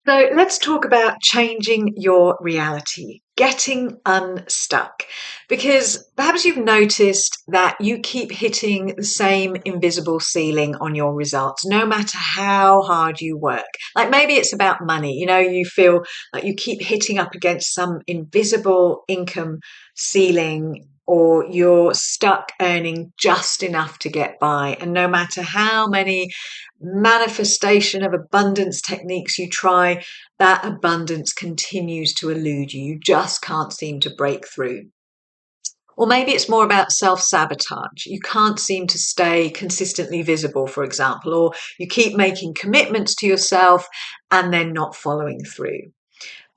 So let's talk about changing your reality, getting unstuck. Because perhaps you've noticed that you keep hitting the same invisible ceiling on your results, no matter how hard you work. Like maybe it's about money, you feel like you keep hitting up against some invisible income ceiling. Or you're stuck earning just enough to get by. And no matter how many manifestation of abundance techniques you try, that abundance continues to elude you. You just can't seem to break through. Or maybe it's more about self-sabotage. You can't seem to stay consistently visible, for example, or you keep making commitments to yourself and then not following through.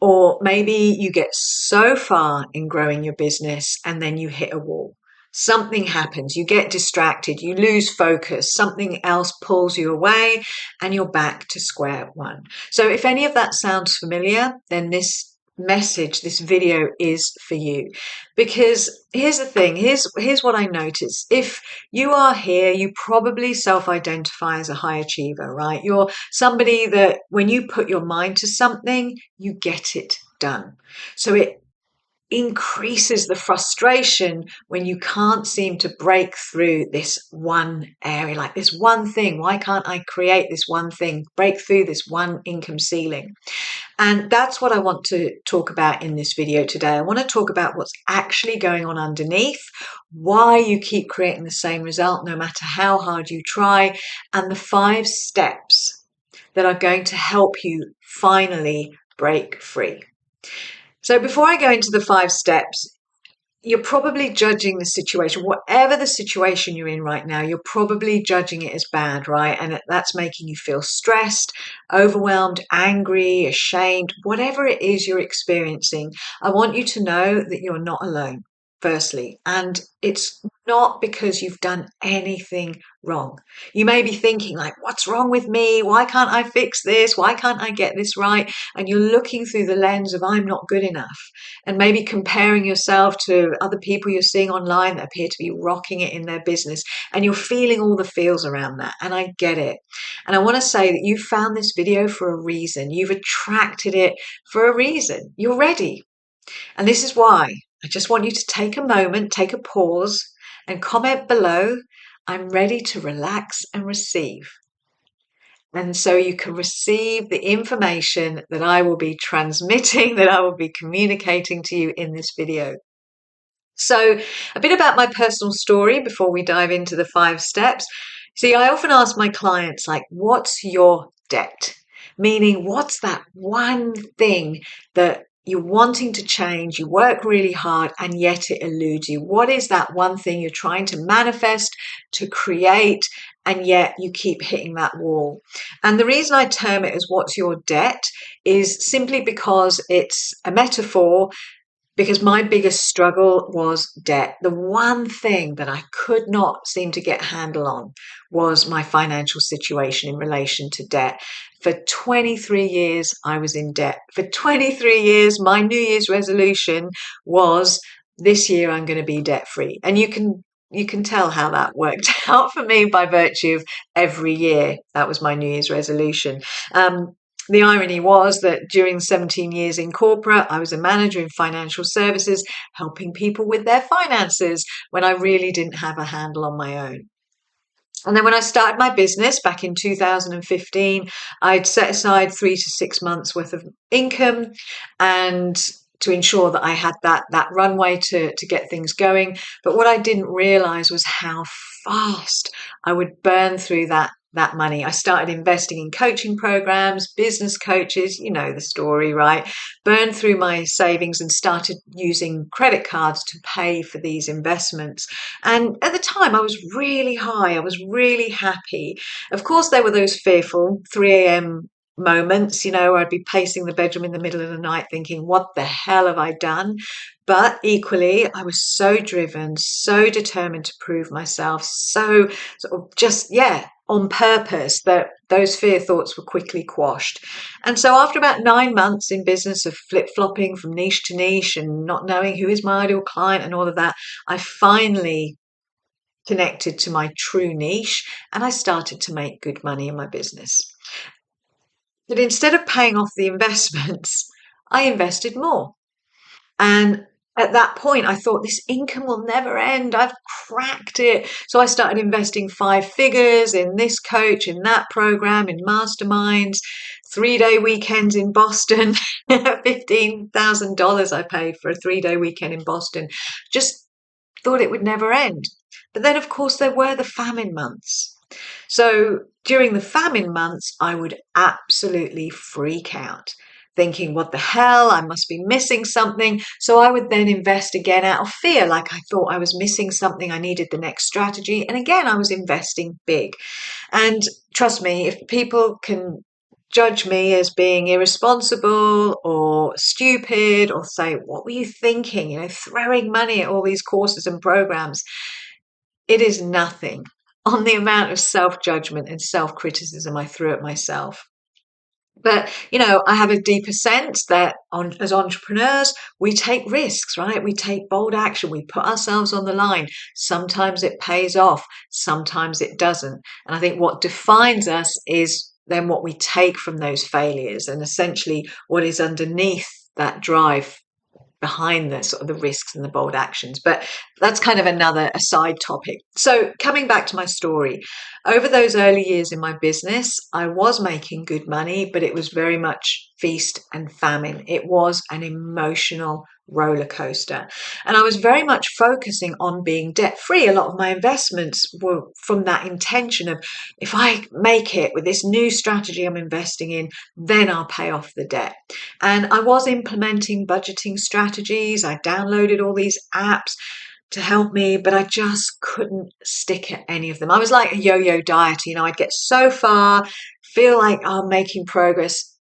Or maybe you get so far in growing your business and then you hit a wall. Something happens, you get distracted, you lose focus, something else pulls you away, and you're back to square one. So, if any of that sounds familiar, then this message, this video is for you. Because here's the thing, here's what I notice. If you are here, you probably self-identify as a high achiever, right? You're somebody that when you put your mind to something, you get it done. So it increases the frustration when you can't seem to break through this one area, like this one thing. Why can't I create this one thing, break through this one income ceiling? And that's what I want to talk about in this video today. I want to talk about what's actually going on underneath, why you keep creating the same result no matter how hard you try, and the 5 steps that are going to help you finally break free. So before I go into the 5 steps, you're probably judging the situation, whatever the situation you're in right now, you're probably judging it as bad, right? And that's making you feel stressed, overwhelmed, angry, ashamed, whatever it is you're experiencing. I want you to know that you're not alone, firstly. And it's not because you've done anything wrong. You may be thinking like, what's wrong with me? Why can't I fix this? Why can't I get this right? And you're looking through the lens of I'm not good enough, and maybe comparing yourself to other people you're seeing online that appear to be rocking it in their business, and you're feeling all the feels around that. And I get it. And I want to say that you found this video for a reason. You've attracted it for a reason. You're ready. And this is why I just want you to take a moment, take a pause, and comment below, I'm ready to relax and receive. And so you can receive the information that I will be transmitting, that I will be communicating to you in this video. So a bit about my personal story before we dive into the 5 steps. See, I often ask my clients, like, what's your debt? Meaning, what's that one thing that you're wanting to change, you work really hard, and yet it eludes you? What is that one thing you're trying to manifest, to create, and yet you keep hitting that wall? And the reason I term it as what's your debt is simply because it's a metaphor, because my biggest struggle was debt. The one thing that I could not seem to get a handle on was my financial situation in relation to debt. For 23 years, I was in debt. For 23 years, my New Year's resolution was this year I'm going to be debt free. And you can tell how that worked out for me by virtue of every year. That was my New Year's resolution. The irony was that during 17 years in corporate, I was a manager in financial services, helping people with their finances when I really didn't have a handle on my own. And then when I started my business back in 2015, I'd set aside 3 to 6 months worth of income and to ensure that I had that runway to get things going. But what I didn't realize was how fast I would burn through that money. I started investing in coaching programs, business coaches, you know the story, right? Burned through my savings and started using credit cards to pay for these investments. And at the time, I was really high. I was really happy. Of course, there were those fearful 3 a.m. moments, I'd be pacing the bedroom in the middle of the night thinking, what the hell have I done? But equally, I was so driven, so determined to prove myself, so sort of just, on purpose, that those fear thoughts were quickly quashed. And so after about 9 months in business of flip-flopping from niche to niche and not knowing who is my ideal client and all of that, I finally connected to my true niche and I started to make good money in my business. But instead of paying off the investments, I invested more. And at that point, I thought this income will never end. I've cracked it. So I started investing 5 figures in this coach, in that program, in masterminds, 3 day weekends in Boston, $15,000 I paid for a 3 day weekend in Boston. Just thought it would never end. But then, of course, there were the famine months. So during the famine months, I would absolutely freak out, thinking, what the hell? I must be missing something. So I would then invest again out of fear, like I thought I was missing something. I needed the next strategy. And again, I was investing big. And trust me, if people can judge me as being irresponsible or stupid or say, what were you thinking? Throwing money at all these courses and programs. It is nothing on the amount of self-judgment and self-criticism I threw at myself. But, I have a deeper sense that as entrepreneurs, we take risks, right? We take bold action. We put ourselves on the line. Sometimes it pays off. Sometimes it doesn't. And I think what defines us is then what we take from those failures and essentially what is underneath that drive behind the sort of the risks and the bold actions. But that's kind of a side topic. So coming back to my story, over those early years in my business, I was making good money, but it was very much feast and famine. It was an emotional roller coaster. And I was very much focusing on being debt free. A lot of my investments were from that intention of, if I make it with this new strategy I'm investing in, then I'll pay off the debt. And I was implementing budgeting strategies. I downloaded all these apps to help me, but I just couldn't stick at any of them. I was like a yo-yo diet. I'd get so far, feel like I'm making progress,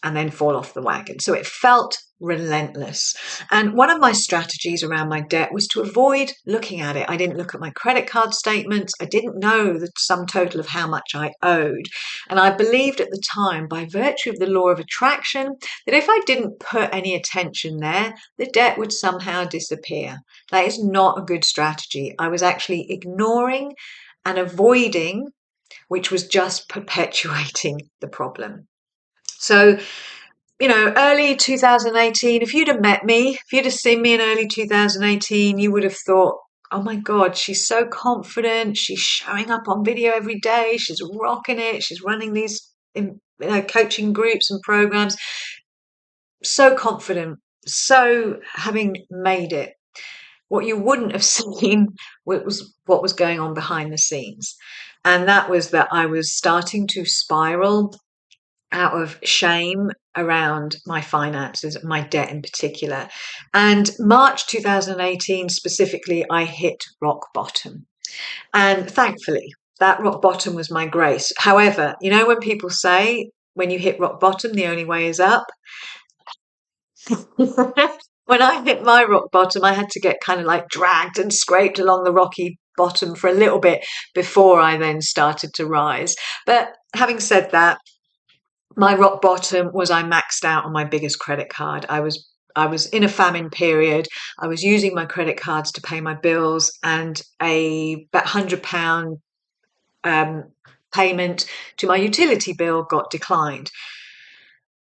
and then fall off the wagon. So it felt relentless. And one of my strategies around my debt was to avoid looking at it. I didn't look at my credit card statements. I didn't know the sum total of how much I owed. And I believed at the time, by virtue of the law of attraction, that if I didn't put any attention there, the debt would somehow disappear. That is not a good strategy. I was actually ignoring and avoiding, which was just perpetuating the problem. So, early 2018, if you'd have met me, if you'd have seen me in early 2018, you would have thought, oh my God, she's so confident. She's showing up on video every day. She's rocking it. She's running these coaching groups and programs. So confident, so having made it. What you wouldn't have seen was what was going on behind the scenes. And that was that I was starting to spiral out of shame around my finances, my debt in particular. And March 2018 specifically, I hit rock bottom. And thankfully, that rock bottom was my grace. However, when people say, when you hit rock bottom, the only way is up. When I hit my rock bottom, I had to get kind of like dragged and scraped along the rocky bottom for a little bit before I then started to rise. But having said that, my rock bottom was I maxed out on my biggest credit card. I was in a famine period. I was using my credit cards to pay my bills, and about £100 payment to my utility bill got declined.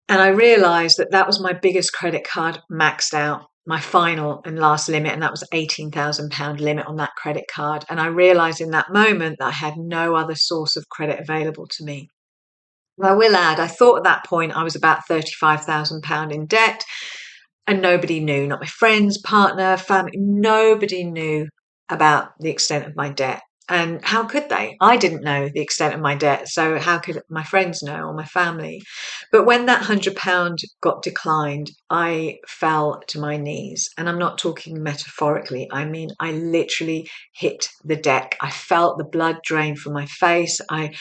And I realized that that was my biggest credit card maxed out, my final and last limit, and that was £18,000 limit on that credit card. And I realized in that moment that I had no other source of credit available to me. I will add, I thought at that point I was about £35,000 in debt, and nobody knew, not my friends, partner, family, nobody knew about the extent of my debt. And how could they? I didn't know the extent of my debt, so how could my friends know or my family? But when that £100 got declined, I fell to my knees. And I'm not talking metaphorically. I mean, I literally hit the deck. I felt the blood drain from my face. I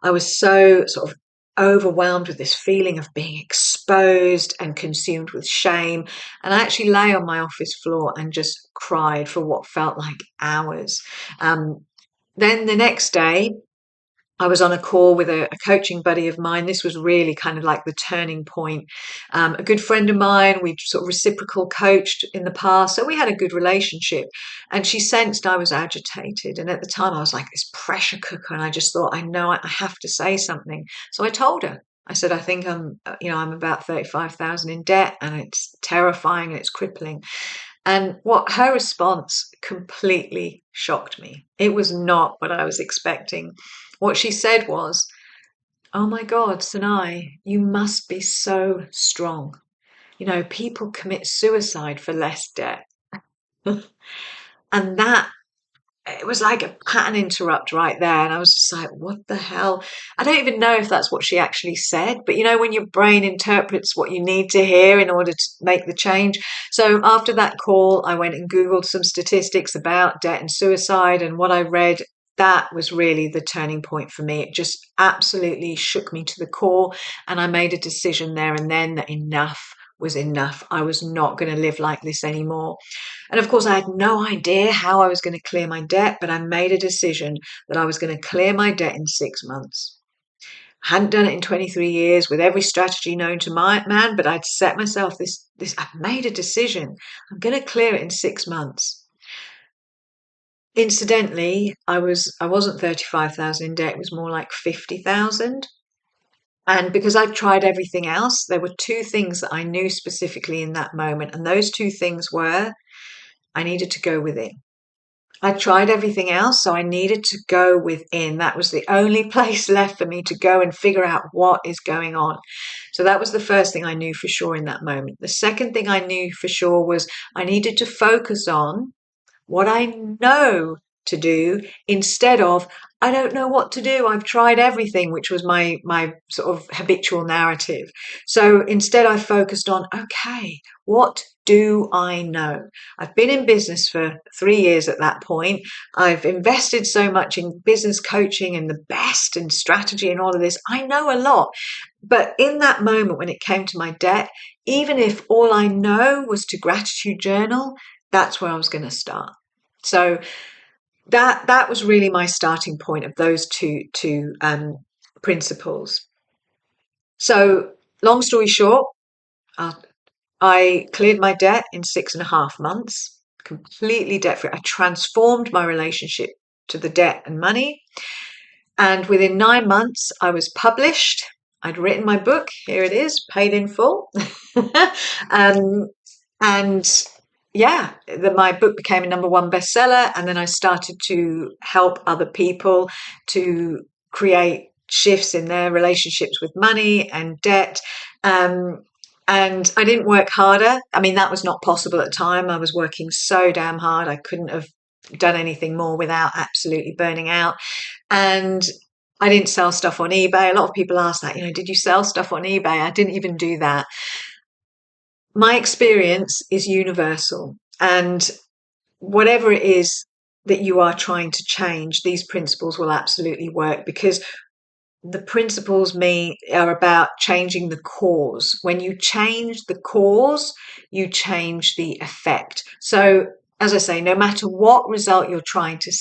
was so sort of overwhelmed with this feeling of being exposed and consumed with shame. And I actually lay on my office floor and just cried for what felt like hours. Then the next day, I was on a call with a coaching buddy of mine. This was really kind of like the turning point. A good friend of mine, we'd sort of reciprocal coached in the past, so we had a good relationship. And she sensed I was agitated. And at the time, I was like this pressure cooker. And I just thought, I know I have to say something. So I told her. I said, I think I'm about 35,000 in debt and it's terrifying and it's crippling. And what her response completely shocked me. It was not what I was expecting. What she said was, "Oh my God, Sanai, you must be so strong. People commit suicide for less debt." And that it was like a pattern interrupt right there. And I was just like, what the hell? I don't even know if that's what she actually said, but when your brain interprets what you need to hear in order to make the change. So after that call, I went and Googled some statistics about debt and suicide. And what I read, that was really the turning point for me. It just absolutely shook me to the core. And I made a decision there and then that enough was enough. I was not going to live like this anymore. And of course, I had no idea how I was going to clear my debt, but I made a decision that I was going to clear my debt in 6 months. I hadn't done it in 23 years with every strategy known to man, but I'd set myself I made a decision. I'm going to clear it in 6 months. Incidentally, I wasn't 35,000 in debt, it was more like 50,000. And because I'd tried everything else, there were two things that I knew specifically in that moment. And those two things were I needed to go within. I tried everything else, so I needed to go within. That was the only place left for me to go and figure out what is going on. So that was the first thing I knew for sure in that moment. The second thing I knew for sure was I needed to focus on what I know to do instead of I don't know what to do. I've tried everything, which was my sort of habitual narrative. So instead I focused on, okay, what do I know? I've been in business for 3 years at that point. I've invested so much in business coaching and the best and strategy and all of this. I know a lot. But in that moment when it came to my debt, even if all I know was to gratitude journal, that's where I was going to start. So that was really my starting point of those two principles. So long story short, I cleared my debt in 6.5 months, completely debt free. I transformed my relationship to the debt and money. And within 9 months, I was published. I'd written my book. Here it is, paid in full. um, and yeah, my book became a #1 bestseller. And then I started to help other people to create shifts in their relationships with money and debt. And I didn't work harder. I mean, that was not possible at the time. I was working so damn hard. I couldn't have done anything more without absolutely burning out. And I didn't sell stuff on eBay. A lot of people ask that, did you sell stuff on eBay? I didn't even do that. My experience is universal. And whatever it is that you are trying to change, these principles will absolutely work because the principles are about changing the cause. When you change the cause, you change the effect. So, as I say, no matter what result you're trying to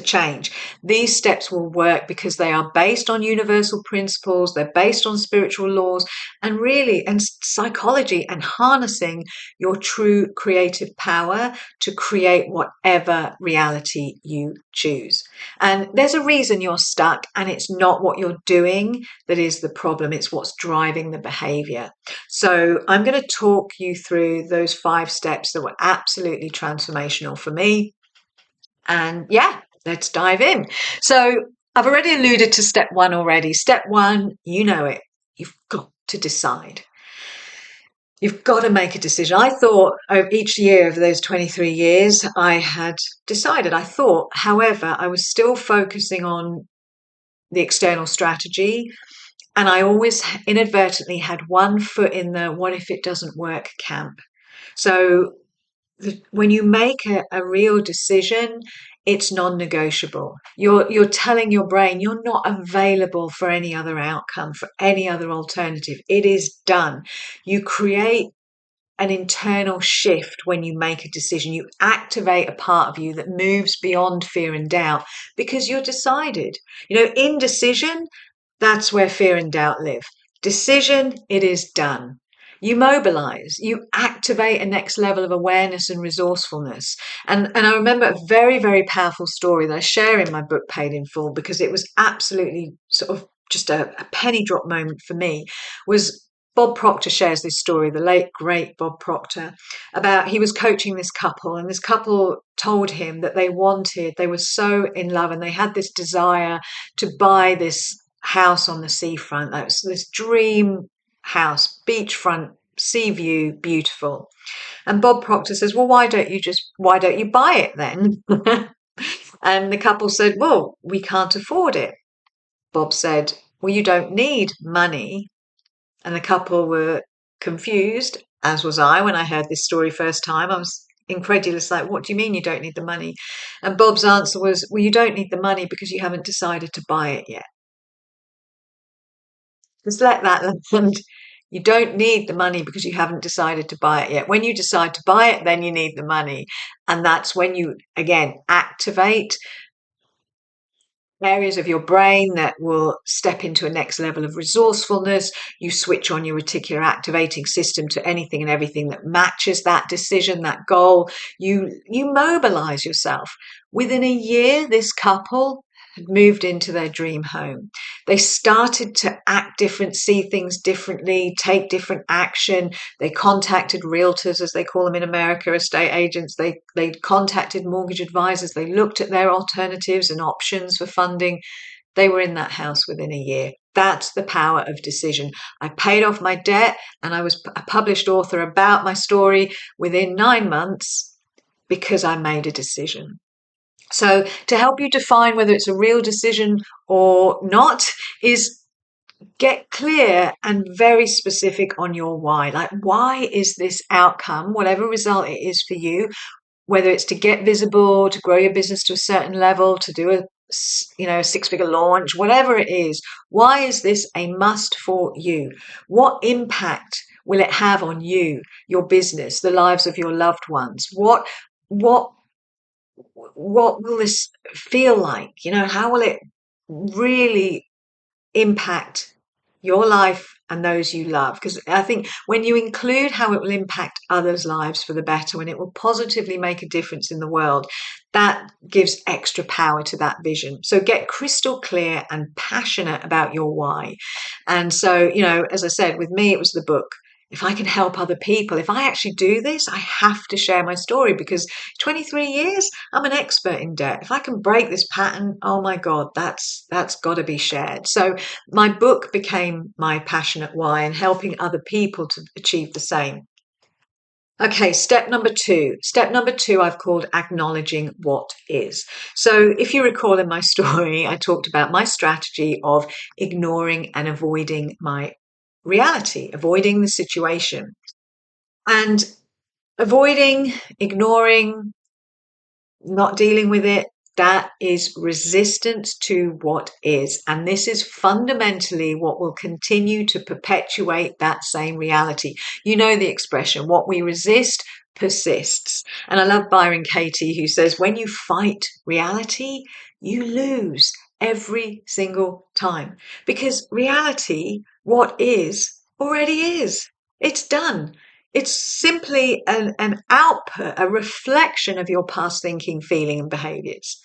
change, these steps will work because they are based on universal principles, they're based on spiritual laws and psychology, and harnessing your true creative power to create whatever reality you choose. And there's a reason you're stuck, and it's not what you're doing that is the problem, it's what's driving the behavior. So I'm going to talk you through those 5 steps that were absolutely transformational for me. And yeah, let's dive in. So I've already alluded to step 1 already. Step 1, you know it. You've got to decide. You've got to make a decision. I thought each year of those 23 years, I had decided. I thought, however, I was still focusing on the external strategy. And I always inadvertently had one foot in the what if it doesn't work camp. So when you make a real decision, it's non-negotiable. You're telling your brain you're not available for any other outcome, for any other alternative. It is done. You create an internal shift when you make a decision. You activate a part of you that moves beyond fear and doubt because you're decided. Indecision, that's where fear and doubt live. Decision, it is done. You mobilize, you activate a next level of awareness and resourcefulness. And I remember a very, very powerful story that I share in my book, Paid in Full, because it was absolutely sort of just a penny drop moment for me was Bob Proctor shares this story, the late great Bob Proctor, about he was coaching this couple, and this couple told him that they were so in love and they had this desire to buy this house on the seafront. That was this dream house, beachfront, sea view, beautiful. And Bob Proctor says, well, why don't you buy it then? And the couple said, well, we can't afford it. Bob said, well, you don't need money. And the couple were confused, as was I when I heard this story first time. I was incredulous, like, what do you mean you don't need the money? And Bob's answer was, well, you don't need the money because you haven't decided to buy it yet. Just let that land. You don't need the money because you haven't decided to buy it yet. When you decide to buy it, then you need the money. And that's when you, again, activate areas of your brain that will step into a next level of resourcefulness. You switch on your reticular activating system to anything and everything that matches that decision, that goal. You mobilize yourself. Within a year, this couple had moved into their dream home. They started to act different, see things differently, take different action. They contacted realtors, as they call them in America, estate agents. They contacted mortgage advisors. They looked at their alternatives and options for funding. They were in that house within a year. That's the power of decision. I paid off my debt and I was a published author about my story within 9 months because I made a decision. So to help you define whether it's a real decision or not is get clear and very specific on your why. Like, why is this outcome, whatever result it is for you, whether it's to get visible, to grow your business to a certain level, to do a six-figure launch, whatever it is, why is this a must for you? What impact will it have on you, your business, the lives of your loved ones? What will this feel like? How will it really impact your life and those you love? Because I think when you include how it will impact others' lives for the better, when it will positively make a difference in the world, that gives extra power to that vision. So get crystal clear and passionate about your why. And so, as I said, with me, it was the book. If I can help other people, if I actually do this, I have to share my story because 23 years, I'm an expert in debt. If I can break this pattern, oh my God, that's got to be shared. So my book became my passionate why and helping other people to achieve the same. Okay, step number two. Step number two, I've called acknowledging what is. So if you recall in my story, I talked about my strategy of ignoring and avoiding my reality, avoiding the situation. And avoiding, ignoring, not dealing with it, that is resistance to what is. And this is fundamentally what will continue to perpetuate that same reality. You know the expression, what we resist persists. And I love Byron Katie, who says, when you fight reality, you lose every single time. Because reality, what is, already is. It's done. It's simply an output, a reflection of your past thinking, feeling, and behaviors.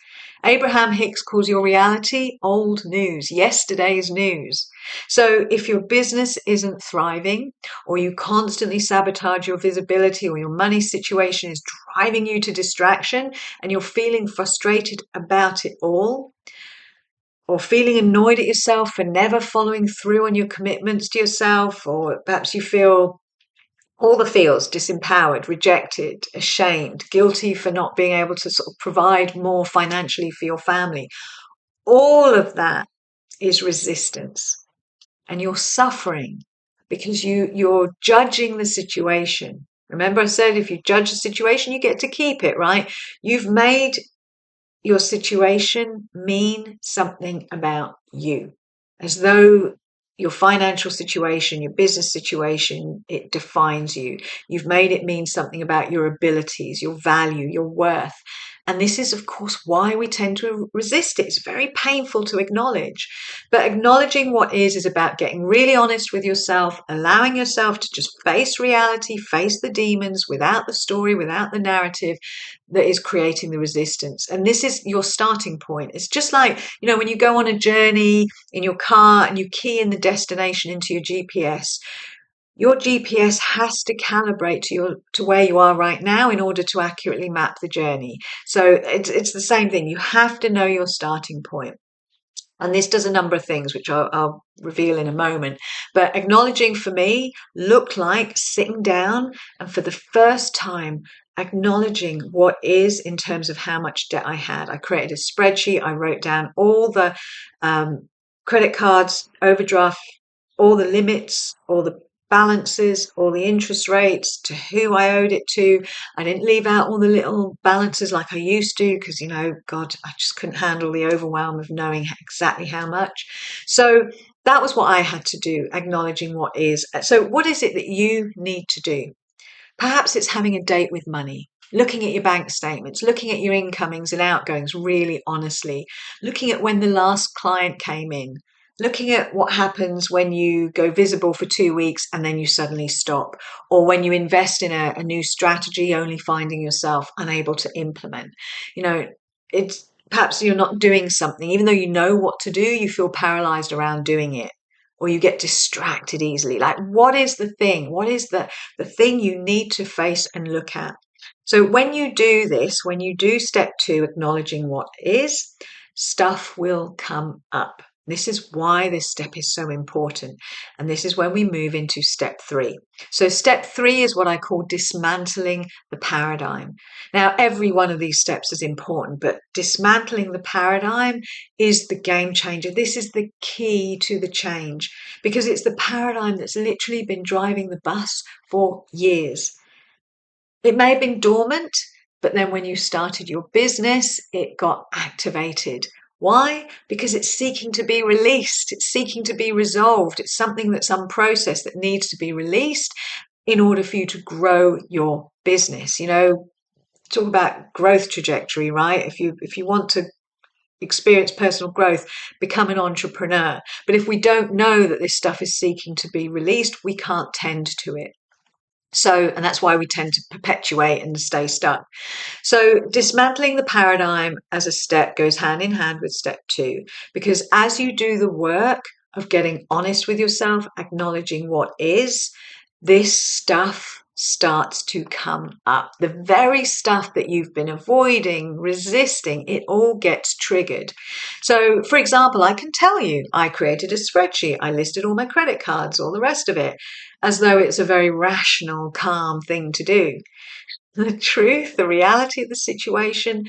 Abraham Hicks calls your reality old news, yesterday's news. So if your business isn't thriving, or you constantly sabotage your visibility, or your money situation is driving you to distraction, and you're feeling frustrated about it all, or feeling annoyed at yourself for never following through on your commitments to yourself, or perhaps you feel all the feels, disempowered, rejected, ashamed, guilty for not being able to sort of provide more financially for your family. All of that is resistance. And you're suffering because you're judging the situation. Remember I said if you judge the situation, you get to keep it, right? You've made your situation mean something about you, as though your financial situation, your business situation, it defines you. You've made it mean something about your abilities, your value, your worth. And this is, of course, why we tend to resist it. It's very painful to acknowledge. But acknowledging what is about getting really honest with yourself, allowing yourself to just face reality, face the demons without the story, without the narrative that is creating the resistance. And this is your starting point. It's just like, when you go on a journey in your car and you key in the destination into your GPS has to calibrate to where you are right now in order to accurately map the journey. So it's the same thing. You have to know your starting point. And this does a number of things, which I'll reveal in a moment. But acknowledging for me looked like sitting down and for the first time acknowledging what is in terms of how much debt I had. I created a spreadsheet. I wrote down all the credit cards, overdraft, all the limits, all the balances, all the interest rates, to who I owed it to. I didn't leave out all the little balances like I used to because, God, I just couldn't handle the overwhelm of knowing exactly how much. So that was what I had to do, acknowledging what is. So what is it that you need to do? Perhaps it's having a date with money. Looking at your bank statements, looking at your incomings and outgoings really honestly, looking at when the last client came in, looking at what happens when you go visible for 2 weeks and then you suddenly stop, or when you invest in a new strategy, only finding yourself unable to implement. It's perhaps you're not doing something, even though you know what to do, you feel paralyzed around doing it, or you get distracted easily. Like, what is the thing? What is the thing you need to face and look at? So when you do this, when you do step 2, acknowledging what is, stuff will come up. This is why this step is so important. And this is when we move into step 3. So step 3 is what I call dismantling the paradigm. Now, every one of these steps is important, but dismantling the paradigm is the game changer. This is the key to the change because it's the paradigm that's literally been driving the bus for years. It may have been dormant, but then when you started your business, it got activated. Why? Because it's seeking to be released. It's seeking to be resolved. It's something that's unprocessed that needs to be released in order for you to grow your business. Talk about growth trajectory, right? If you want to experience personal growth, become an entrepreneur. But if we don't know that this stuff is seeking to be released, we can't tend to it. And that's why we tend to perpetuate and stay stuck. So dismantling the paradigm as a step goes hand in hand with step 2, because as you do the work of getting honest with yourself, acknowledging what is, this stuff starts to come up. The very stuff that you've been avoiding, resisting, it all gets triggered. So, for example, I can tell you, I created a spreadsheet. I listed all my credit cards, all the rest of it, as though it's a very rational, calm thing to do. The truth, the reality of the situation,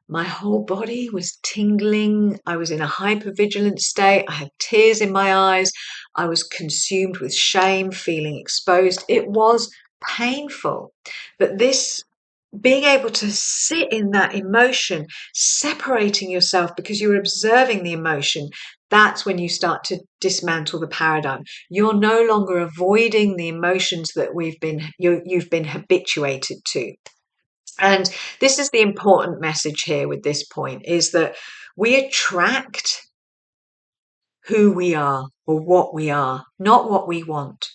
my whole body was tingling. I was in a hypervigilant state. I had tears in my eyes. I was consumed with shame, feeling exposed. It was painful. But this being able to sit in that emotion, separating yourself because you're observing the emotion, that's when you start to dismantle the paradigm. You're no longer avoiding the emotions that you've been habituated to. And this is the important message here with this point, is that we attract who we are or what we are, not what we want.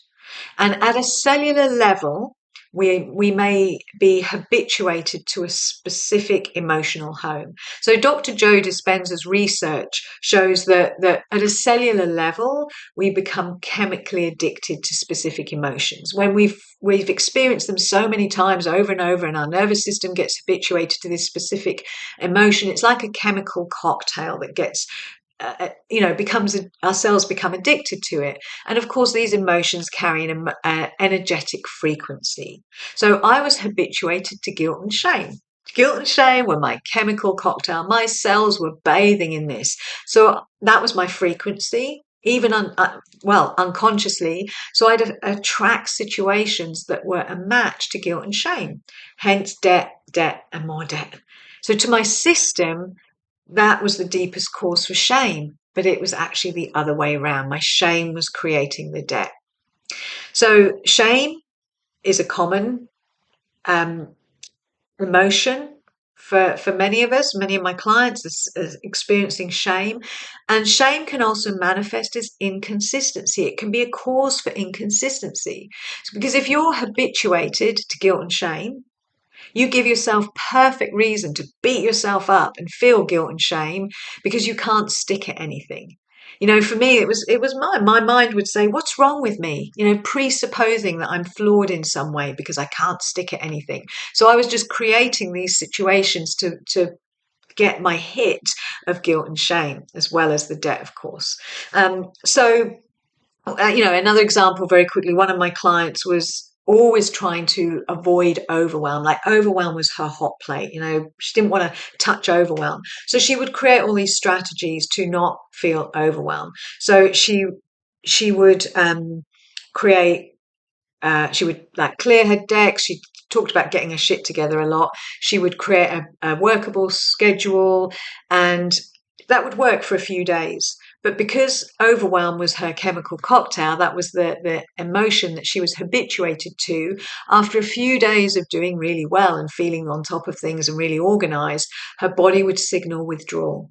And at a cellular level, we may be habituated to a specific emotional home. So Dr. Joe Dispenza's research shows that at a cellular level, we become chemically addicted to specific emotions. When we've experienced them so many times over and over, and our nervous system gets habituated to this specific emotion, it's like a chemical cocktail that gets our cells become addicted to it. And of course, these emotions carry an energetic frequency. So I was habituated to guilt and shame. Guilt and shame were my chemical cocktail. My cells were bathing in this. So that was my frequency, even unconsciously. So I'd attract situations that were a match to guilt and shame. Hence debt, and more debt. So to my system, that was the deepest cause for shame, but it was actually the other way around. My shame was creating the debt. So shame is a common emotion for many of us, many of my clients are experiencing shame. And shame can also manifest as inconsistency. It can be a cause for inconsistency. Because if you're habituated to guilt and shame, you give yourself perfect reason to beat yourself up and feel guilt and shame because you can't stick at anything. For me, it was my mind would say, "What's wrong with me?" Presupposing that I'm flawed in some way because I can't stick at anything. So I was just creating these situations to get my hit of guilt and shame, as well as the debt, of course. Another example very quickly, one of my clients was always trying to avoid overwhelm. Like overwhelm was her hot plate. She didn't want to touch overwhelm. So she would create all these strategies to not feel overwhelmed. So she would create she would like clear her decks. She talked about getting her shit together a lot. She would create a workable schedule, and that would work for a few days. But because overwhelm was her chemical cocktail, that was the emotion that she was habituated to, after a few days of doing really well and feeling on top of things and really organized, her body would signal withdrawal.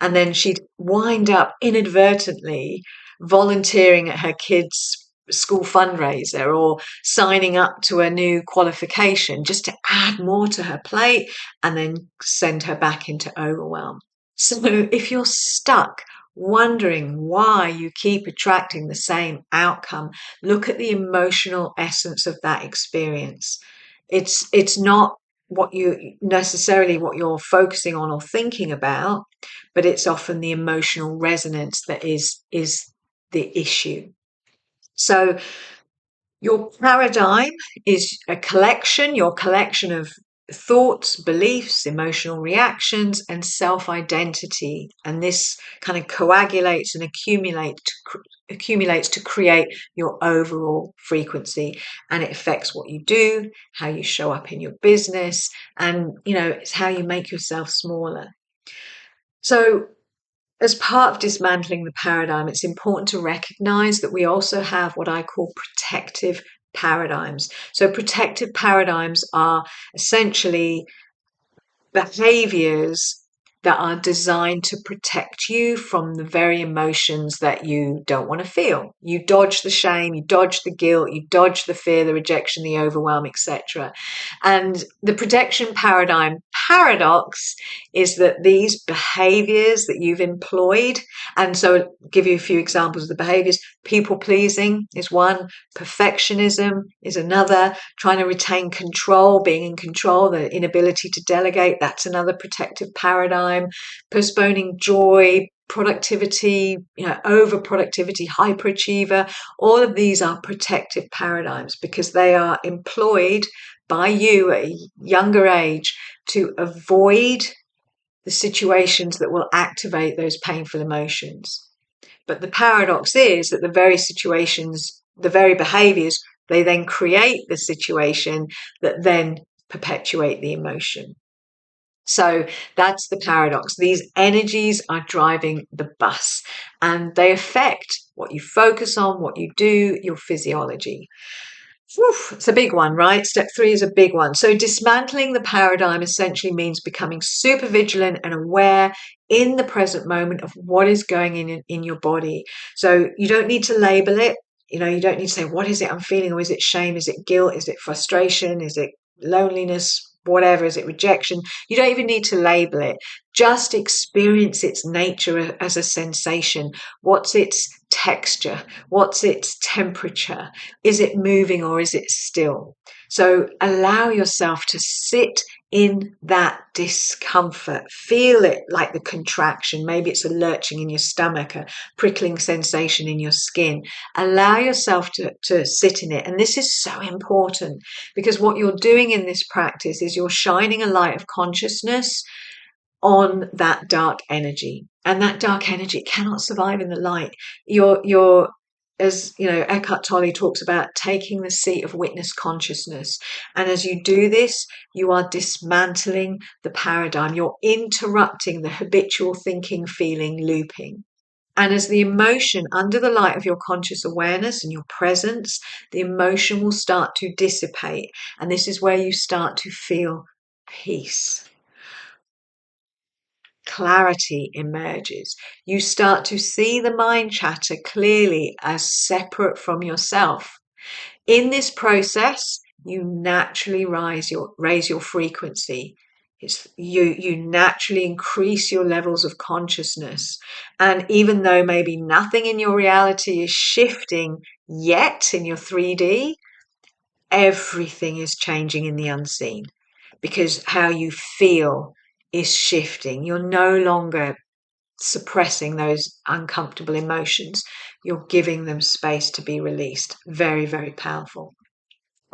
And then she'd wind up inadvertently volunteering at her kids' school fundraiser or signing up to a new qualification just to add more to her plate and then send her back into overwhelm. So if you're stuck wondering why you keep attracting the same outcome, look at the emotional essence of that experience. It's not what you're focusing on or thinking about, but it's often the emotional resonance that is the issue. So your paradigm is your collection of thoughts, beliefs, emotional reactions, and self-identity. And this kind of coagulates and accumulates to create your overall frequency. And it affects what you do, how you show up in your business, and, it's how you make yourself smaller. So as part of dismantling the paradigm, it's important to recognize that we also have what I call protective paradigms. So, protective paradigms are essentially behaviors that are designed to protect you from the very emotions that you don't want to feel. You dodge the shame, you dodge the guilt, you dodge the fear, the rejection, the overwhelm, etc. And the protection paradigm paradox is that these behaviors that you've employed, and so I'll give you a few examples of the behaviors. People pleasing is one, perfectionism is another, trying to retain control, being in control, the inability to delegate, that's another protective paradigm. Postponing joy, productivity, over productivity, hyperachiever, all of these are protective paradigms because they are employed by you at a younger age to avoid the situations that will activate those painful emotions. But the paradox is that the very situations, the very behaviors, they then create the situation that then perpetuate the emotion. So that's the paradox. These energies are driving the bus and they affect what you focus on, what you do, your physiology. It's a big one, right? Step 3 is a big one. So dismantling the paradigm essentially means becoming super vigilant and aware in the present moment of what is going in your body. So you don't need to label it. You don't need to say, what is it I'm feeling? Or is it shame? Is it guilt? Is it frustration? Is it loneliness? Whatever, is it rejection? You don't even need to label it. Just experience its nature as a sensation. What's its texture? What's its temperature? Is it moving or is it still? So allow yourself to sit in that discomfort. Feel it like the contraction. Maybe it's a lurching in your stomach, a prickling sensation in your skin. Allow yourself to sit in it. And this is so important because what you're doing in this practice is you're shining a light of consciousness on that dark energy. And that dark energy cannot survive in the light. You're as Eckhart Tolle talks about taking the seat of witness consciousness. And as you do this, you are dismantling the paradigm. You're interrupting the habitual thinking, feeling, looping. And as the emotion, under the light of your conscious awareness and your presence, the emotion will start to dissipate. And this is where you start to feel peace. clarity emerges. You start to see the mind chatter clearly as separate from yourself. In this process, you naturally raise your frequency. You naturally increase your levels of consciousness. And even though maybe nothing in your reality is shifting yet in your 3D, everything is changing in the unseen, because how you feel is shifting. You're no longer suppressing those uncomfortable emotions. You're giving them space to be released. Very, very powerful.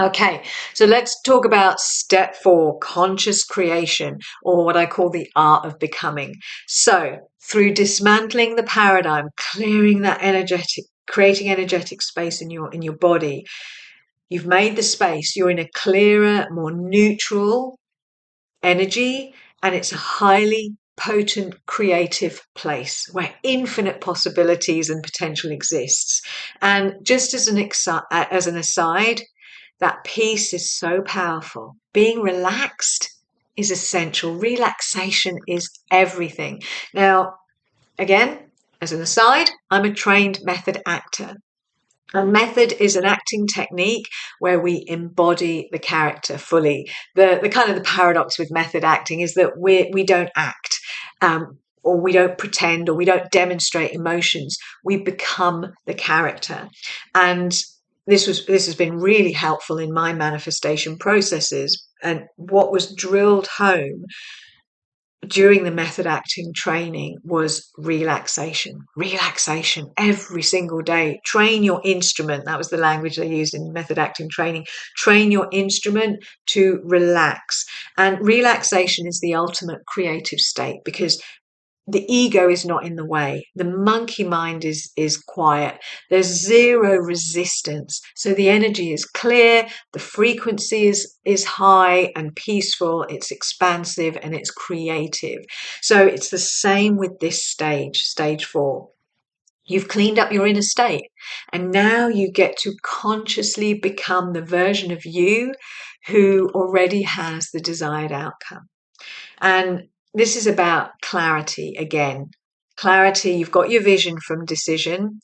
Okay, so let's talk about step 4, conscious creation, or what I call the art of becoming. So, through dismantling the paradigm, clearing that creating energetic space in your body, you've made the space. You're in a clearer, more neutral energy, and it's a highly potent creative place where infinite possibilities and potential exists. And just as an aside, that peace is so powerful. Being relaxed is essential. Relaxation is everything. Now, again, as an aside, I'm a trained method actor. A method is an acting technique where we embody the character fully. The kind of the paradox with method acting is that we don't act, or we don't pretend, or we don't demonstrate emotions. We become the character. And this has been really helpful in my manifestation processes. And what was drilled home during the method acting training was relaxation every single day. Train your instrument. That was the language they used in method acting training. Train your instrument to relax. And relaxation is the ultimate creative state, because the ego is not in the way. The monkey mind is quiet. There's zero resistance. So the energy is clear. The frequency is high and peaceful. It's expansive and it's creative. So it's the same with this stage 4. You've cleaned up your inner state, and now you get to consciously become the version of you who already has the desired outcome. And this is about clarity again. Clarity, you've got your vision from decision,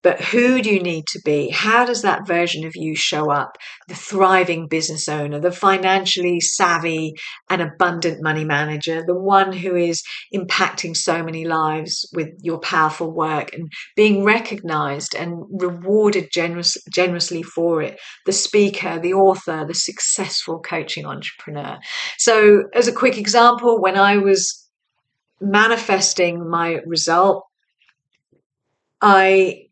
but who do you need to be? How does that version of you show up? The thriving business owner, the financially savvy and abundant money manager, the one who is impacting so many lives with your powerful work and being recognized and rewarded generously for it. The speaker, the author, the successful coaching entrepreneur. So, as a quick example, when I was manifesting my result, I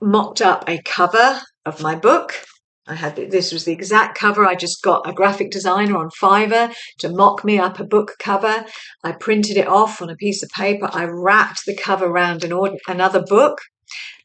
mocked up a cover of my book. This was the exact cover. I just got a graphic designer on Fiverr to mock me up a book cover. I printed it off on a piece of paper. I wrapped the cover around another book.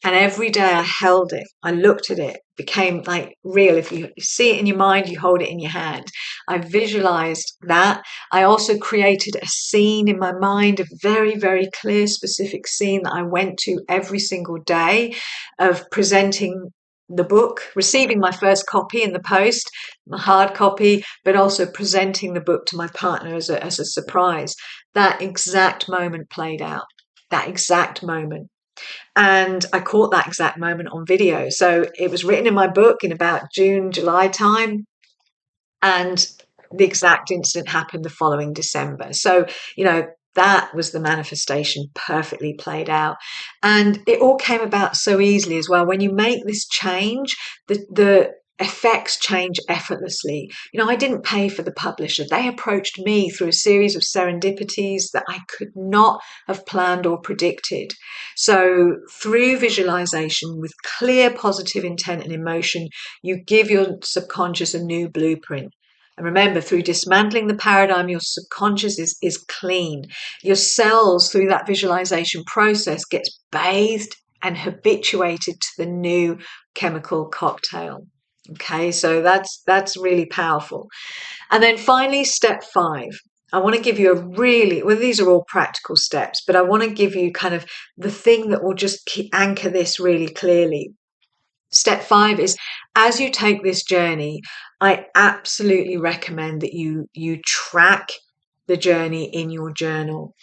And every day I held it, I looked at it, became like real. If you see it in your mind, you hold it in your hand. I visualized that. I also created a scene in my mind, a very, very clear, specific scene that I went to every single day of presenting the book, receiving my first copy in the post, my hard copy, but also presenting the book to my partner as a surprise. That exact moment played out. That exact moment. And I caught that exact moment on video. So it was written in my book in about June, July time. And the exact incident happened the following December. So, that was the manifestation perfectly played out. And it all came about so easily as well. When you make this change, the effects change effortlessly. I didn't pay for the publisher. They approached me through a series of serendipities that I could not have planned or predicted. So through visualization with clear positive intent and emotion, you give your subconscious a new blueprint. And remember, through dismantling the paradigm, your subconscious is clean. Your cells, through that visualization process, gets bathed and habituated to the new chemical cocktail. Okay, so that's really powerful. And then finally, step 5. I want to give you these are all practical steps, but I want to give you kind of the thing that will just anchor this really clearly. Step 5 is, as you take this journey, I absolutely recommend that you track the journey in your journal.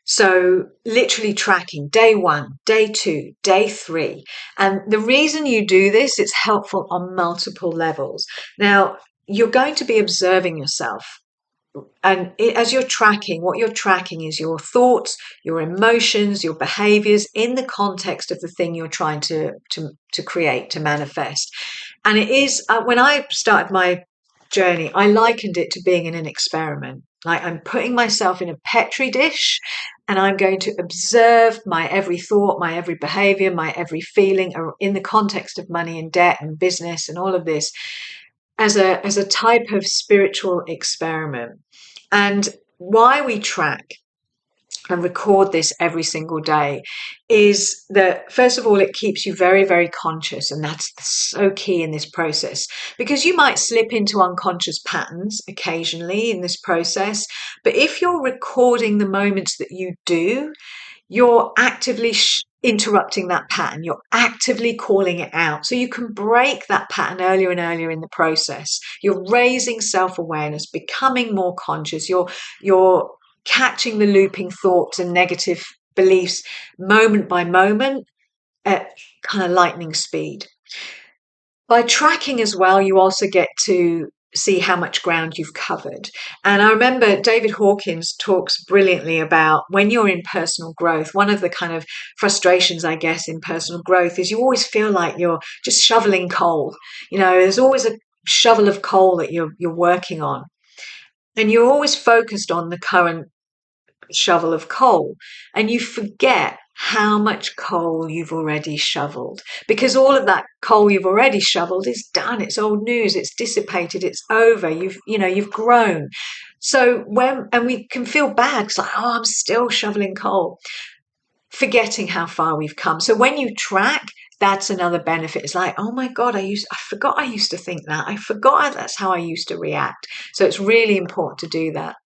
So literally tracking day 1, day 2, day 3. And the reason you do this, it's helpful on multiple levels. Now, you're going to be observing yourself. And as you're tracking, what you're tracking is your thoughts, your emotions, your behaviors in the context of the thing you're trying to create, to manifest. And it is, when I started my journey, I likened it to being in an experiment. Like I'm putting myself in a petri dish and I'm going to observe my every thought, my every behavior, my every feeling in the context of money and debt and business and all of this as a type of spiritual experiment. And why we track and record this every single day is that, first of all, it keeps you very, very conscious. And that's so key in this process, because you might slip into unconscious patterns occasionally in this process. But if you're recording the moments that you do, you're actively interrupting that pattern. You're actively calling it out. So you can break that pattern earlier and earlier in the process. You're raising self-awareness, becoming more conscious. You're catching the looping thoughts and negative beliefs moment by moment at kind of lightning speed. By tracking as well, you also get to see how much ground you've covered. And I remember David Hawkins talks brilliantly about when you're in personal growth, one of the kind of frustrations, I guess, in personal growth is you always feel like you're just shoveling coal. You know, there's always a shovel of coal that you're working on. And you're always focused on the current shovel of coal, and you forget how much coal you've already shoveled, because all of that coal you've already shoveled is done. It's old news. It's dissipated. It's over. You've grown. So we can feel bad. It's like, oh, I'm still shoveling coal, forgetting how far we've come. So when you track, that's another benefit. It's like, oh my God, I forgot I used to think that. I forgot that's how I used to react. So it's really important to do that.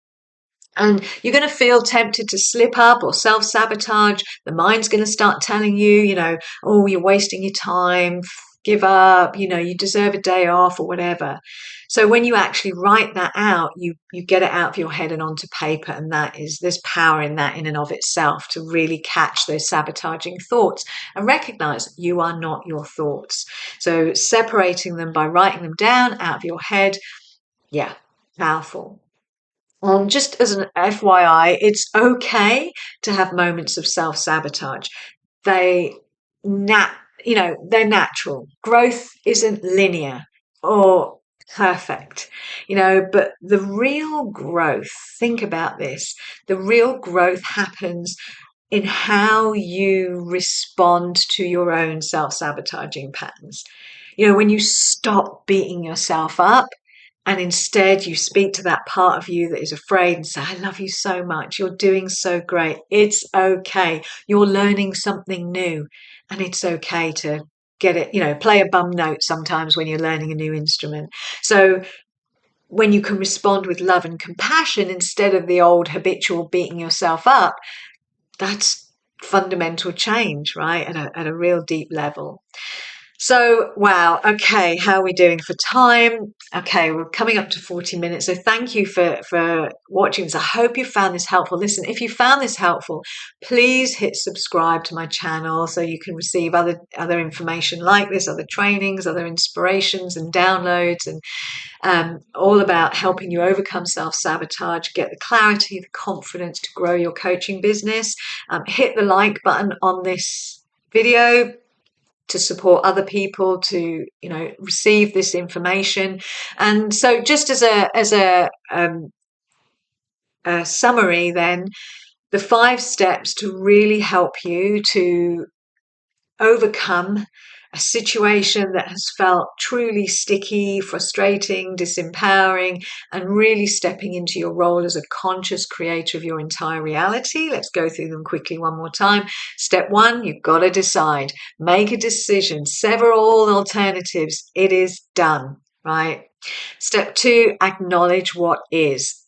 And you're going to feel tempted to slip up or self-sabotage. The mind's going to start telling you, oh, you're wasting your time, give up, you deserve a day off or whatever. So when you actually write that out, you get it out of your head and onto paper. And there's power in that in and of itself, to really catch those sabotaging thoughts and recognize you are not your thoughts. So separating them by writing them down out of your head. Yeah, powerful. Just as an FYI, it's okay to have moments of self-sabotage. They they're natural. Growth isn't linear or perfect, but the real growth, think about this, the real growth happens in how you respond to your own self-sabotaging patterns. When you stop beating yourself up and instead you speak to that part of you that is afraid and say, I love you so much. You're doing so great. It's okay. You're learning something new, and it's okay to get it, play a bum note sometimes when you're learning a new instrument. So when you can respond with love and compassion instead of the old habitual beating yourself up, that's fundamental change, right? At a real deep level. So, wow. Okay. How are we doing for time? Okay. We're coming up to 40 minutes. So thank you for watching this. I hope you found this helpful. Listen, if you found this helpful, please hit subscribe to my channel so you can receive other information like this, other trainings, other inspirations and downloads, and all about helping you overcome self-sabotage, get the clarity, the confidence to grow your coaching business. Hit the like button on this video to support other people to receive this information. And so just as a summary, then, the 5 steps to really help you to overcome a situation that has felt truly sticky, frustrating, disempowering, and really stepping into your role as a conscious creator of your entire reality. Let's go through them quickly one more time. Step 1, you've got to decide. Make a decision. Sever all alternatives. It is done, right? Step 2, acknowledge what is.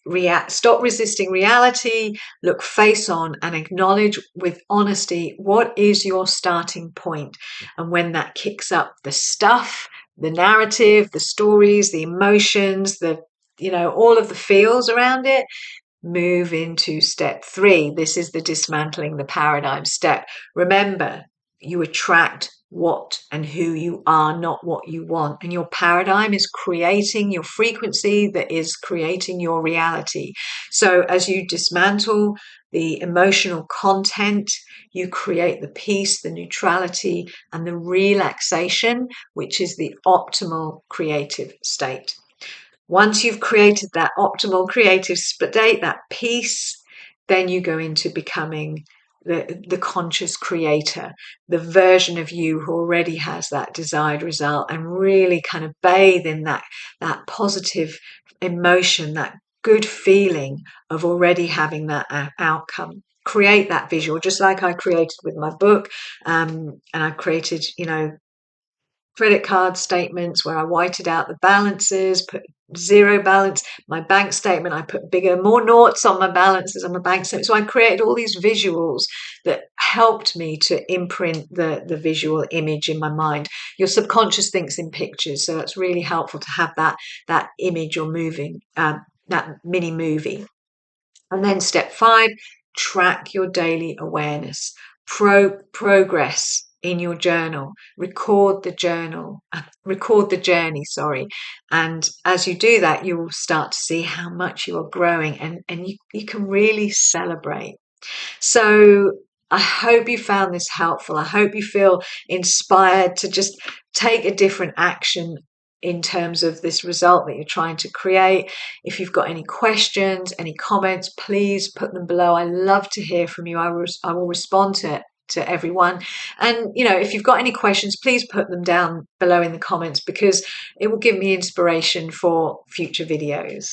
Stop resisting reality, look face on, and acknowledge with honesty what is your starting point. And when that kicks up the stuff, the narrative, the stories, the emotions, all of the feels around it, move into step 3. This is the dismantling the paradigm step. Remember, you attract what and who you are, not what you want. And your paradigm is creating your frequency that is creating your reality. So as you dismantle the emotional content, you create the peace, the neutrality, and the relaxation, which is the optimal creative state. Once you've created that optimal creative state, that peace, then you go into becoming the conscious creator, the version of you who already has that desired result, and really kind of bathe in that positive emotion, that good feeling of already having that outcome. Create that visual, just like I created with my book, and I created, credit card statements where I whited out the balances, put zero balance. My bank statement, I put bigger, more noughts on my balances on my bank statement. So I created all these visuals that helped me to imprint the visual image in my mind. Your subconscious thinks in pictures, so it's really helpful to have that image or moving, that mini movie. And then step 5, track your daily awareness. Progress in your journal. Record the journey, sorry. And as you do that, you will start to see how much you are growing, and you can really celebrate. So I hope you found this helpful. I hope you feel inspired to just take a different action in terms of this result that you're trying to create. If you've got any questions, any comments, please put them below. I love to hear from you. I will respond to everyone. And if you've got any questions, please put them down below in the comments, because it will give me inspiration for future videos.